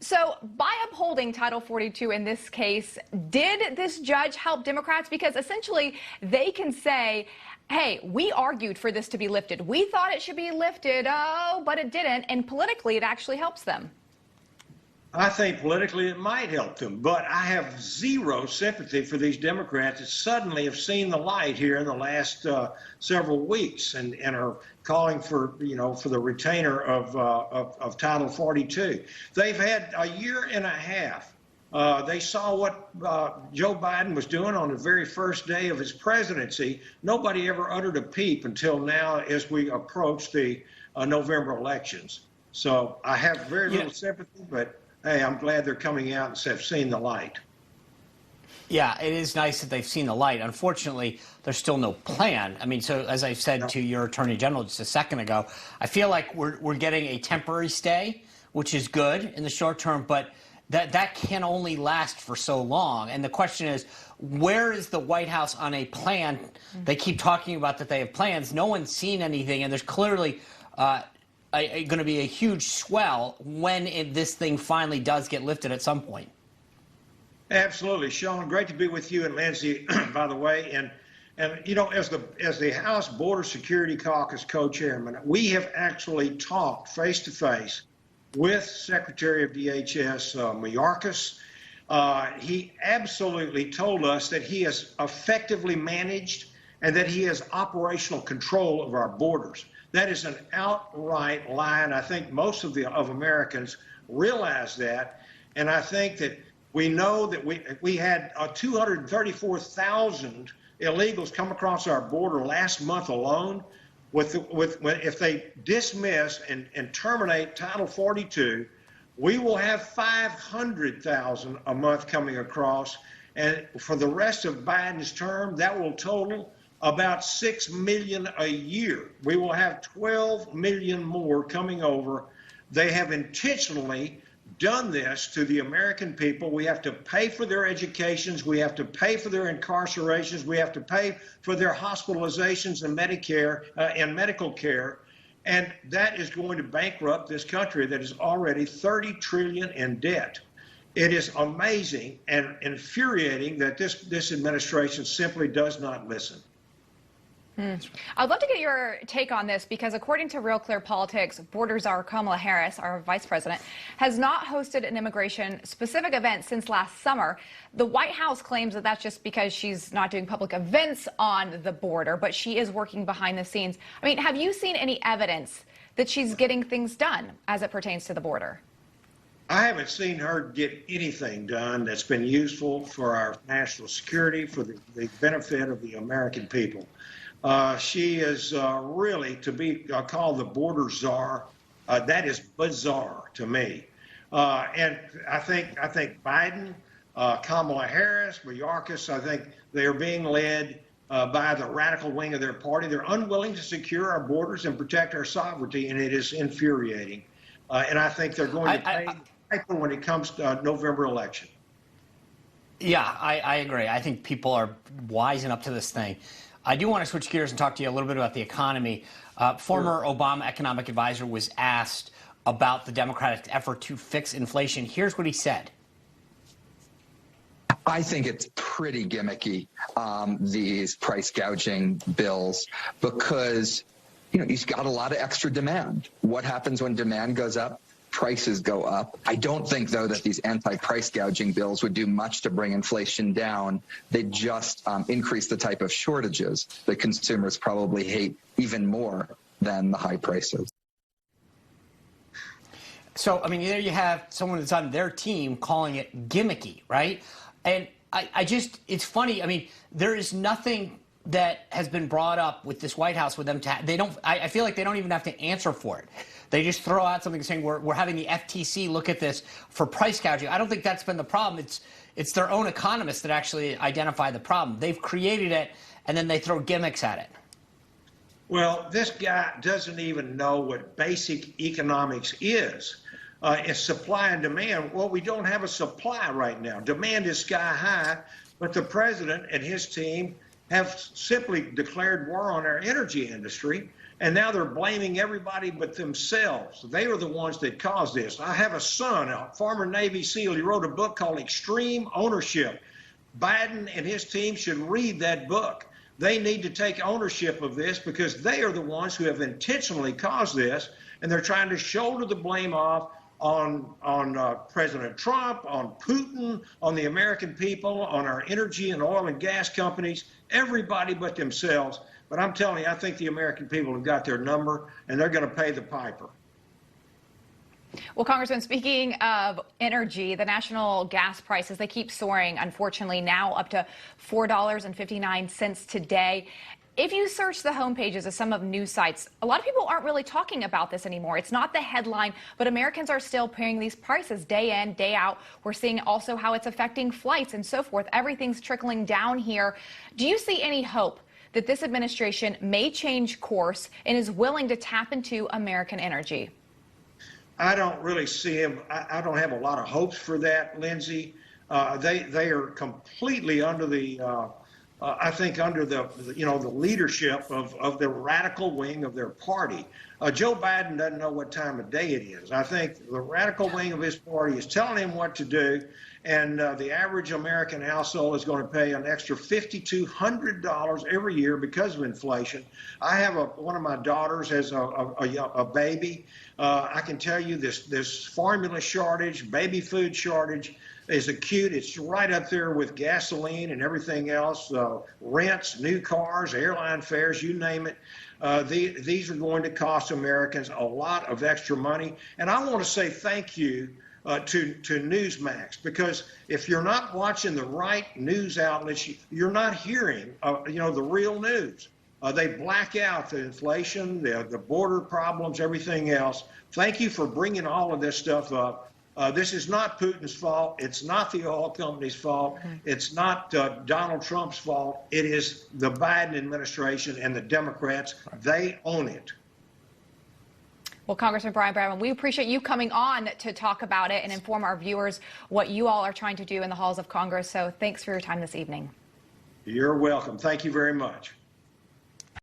So by upholding Title 42 in this case, did this judge help Democrats? Because essentially they can say, hey, we argued for this to be lifted. We thought it should be lifted, oh, but it didn't. And politically, it actually helps them. I think politically it might help them, but I have zero sympathy for these Democrats that suddenly have seen the light here in the last several weeks and are calling for, for the retainer of Title 42. They've had a year and a half. They saw what Joe Biden was doing on the very first day of his presidency. Nobody ever uttered a peep until now as we approach the November elections. So I have very little sympathy, but hey, I'm glad they're coming out and have seen the light. Yeah, it is nice that they've seen the light. Unfortunately, there's still no plan. I mean, so as I said to your Attorney General just a second ago, I feel like we're getting a temporary stay, which is good in the short term, but that can only last for so long. And the question is, where is the White House on a plan? They keep talking about that they have plans. No one's seen anything, and there's clearly going to be a huge swell when this thing finally does get lifted at some point. Absolutely, Sean. Great to be with you and Lindsay, by the way. And as the House Border Security Caucus co-chairman, we have actually talked face to face with Secretary of DHS Mayorkas. He absolutely told us that he has effectively managed and that he has operational control of our borders. That is an outright lie, and I think most of Americans realize that. And I think that we know that we had 234,000 illegals come across our border last month alone. If they dismiss and terminate Title 42, we will have 500,000 a month coming across. And for the rest of Biden's term, that will total about 6 million a year. We will have 12 million more coming over. They have intentionally done this to the American people. We have to pay for their educations. We have to pay for their incarcerations. We have to pay for their hospitalizations and Medicare and medical care. And that is going to bankrupt this country that is already $30 trillion in debt. It is amazing and infuriating that this administration simply does not listen. I'd love to get your take on this because according to Real Clear Politics, border czar Kamala Harris, our vice president, has not hosted an immigration-specific event since last summer. The White House claims that that's just because she's not doing public events on the border, but she is working behind the scenes. I mean, have you seen any evidence that she's getting things done as it pertains to the border? I haven't seen her get anything done that's been useful for our national security, for the benefit of the American people. She is really to be called the border czar. That is bizarre to me. And I think Biden, Kamala Harris, Mayorkas, I think they are being led by the radical wing of their party. They're unwilling to secure our borders and protect our sovereignty, and it is infuriating. And I think they're going to pay when it comes to November election. Yeah, I agree. I think people are wising up to this thing. I do want to switch gears and talk to you a little bit about the economy. Former Obama economic advisor was asked about the Democratic effort to fix inflation. Here's what he said. I think it's pretty gimmicky, these price gouging bills, because, you've got a lot of extra demand. What happens when demand goes up? Prices go up. I don't think, though, that these anti-price gouging bills would do much to bring inflation down. They just increase the type of shortages that consumers probably hate even more than the high prices. So, I mean, there you have someone that's on their team calling it gimmicky, right? And it's funny. I mean, there is nothing that has been brought up with this White House with them I feel like they don't even have to answer for it. They just throw out something saying we're having the FTC look at this for price gouging. I don't think that's been the problem. It's their own economists that actually identify the problem. They've created it, and then they throw gimmicks at it. Well, this guy doesn't even know what basic economics is. It's supply and demand. Well, we don't have a supply right now. Demand is sky high, but the president and his team have simply declared war on our energy industry. And now they're blaming everybody but themselves. They were the ones that caused this. I have a son, a former Navy SEAL. He wrote a book called Extreme Ownership. Biden and his team should read that book. They need to take ownership of this because they are the ones who have intentionally caused this, and they're trying to shoulder the blame off on President Trump, on Putin, on the American people, on our energy and oil and gas companies, everybody but themselves. But I'm telling you, I think the American people have got their number, and they're going to pay the piper. Well, Congressman, speaking of energy, the national gas prices, they keep soaring, unfortunately, now up to $4.59 today. If you search the homepages of some of news sites, a lot of people aren't really talking about this anymore. It's not the headline, but Americans are still paying these prices day in, day out. We're seeing also how it's affecting flights and so forth. Everything's trickling down here. Do you see any hope that this administration may change course and is willing to tap into American energy? I don't really see him. I don't have a lot of hopes for that, Lindsay. They are completely under the, I think, under the leadership of the radical wing of their party. Joe Biden doesn't know what time of day it is. I think the radical wing of his party is telling him what to do, and the average American household is going to pay an extra $5,200 every year because of inflation. I have one of my daughters has a baby. I can tell you this formula shortage, baby food shortage is acute. It's right up there with gasoline and everything else, rents, new cars, airline fares, you name it. These are going to cost Americans a lot of extra money. And I want to say thank you to Newsmax, because if you're not watching the right news outlets, you're not hearing, the real news. They black out the inflation, the border problems, everything else. Thank you for bringing all of this stuff up. This is not Putin's fault. It's not the oil company's fault. It's not Donald Trump's fault. It is the Biden administration and the Democrats. They own it. Well, Congressman Brian Babin, we appreciate you coming on to talk about it and inform our viewers what you all are trying to do in the halls of Congress. So thanks for your time this evening. You're welcome. Thank you very much.